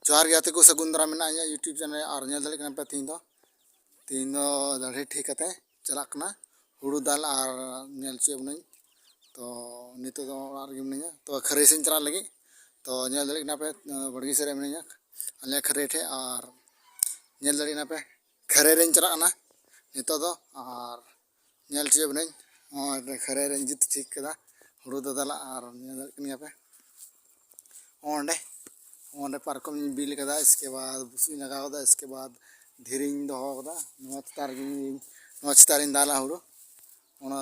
जोहार गाते को सगुन दारा में यूट्यूब चैनल और नेल दाड़े पे तीन दाढ़ी ठीक कते चलाकना हुड़ू दाल और नेल चे बुनाई तो नितो दो और गे मिनाया तो खरे से चला लगी तो नेल दाड़े पे बड़गी से मिनाया अले खरे ठे और नेल दाड़े पे खरे रे चलाना नितो दो और नेल चे बुनाई और खरे रे जित ठीक कदा हुड़ू दाल और नेल दाड़े पे ओंडे पारकम बिल कदा इसके बाद बुसी लगा कदा इसके बाद धीरिंग दोहो कदा नोच तार दाला हुड़ू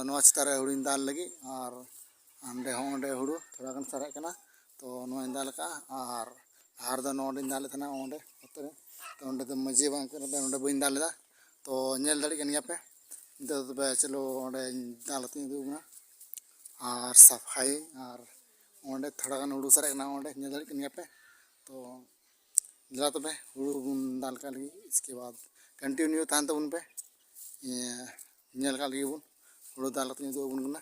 नोच तार हुड़ू दाल लगी और अंडे हुड़ू थोड़ा गन सारे कना तो नो दाल का और हार दो नोडे दाल थना ओंडे होतरे तो ओंडे तो मजे बांग कर ओंडे बइन दाल दा तो नेल दाड़ी कनिया पे तो बे चलो ओंडे दाल ती दुना और सफाई और ओंडे थोड़ा गन हुड़ू सारे कना ओंडे नेल दाड़ी कनिया पे तो जरा तबे हुड़ू दाल का लगी इसके बाद कंटिन्यू तान तबन पे नेल का लगी बुन हुड़ू दाल तो दो बुन गना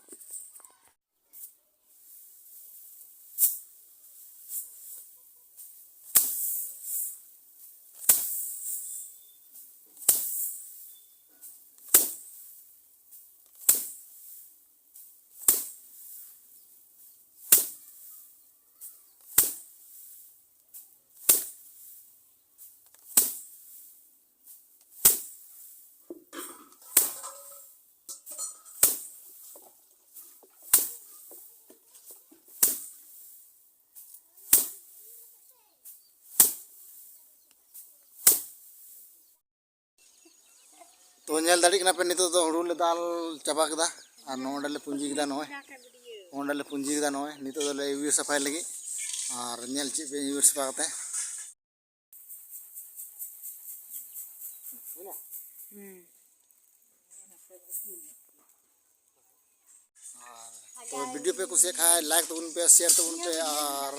तो नेल दाड़ी कना पे नितो तो हुड़ू ले दाल चाबा कदा और नोंडे ले पुंजी कदा नोय ओंडे ले पुंजी कदा नोय नितो तो ले यूर सफाई लगी और नेल ची पे यूर सफा कते तो वीडियो पे कुछ खाए लाइक तबन पे शेयर तबन पे और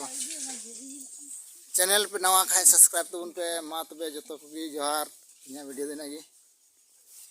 चैनल पे नवा खाए सब्सक्राइब तबन पे मा तबे जतो को जोहार इन वीडियो देना गी।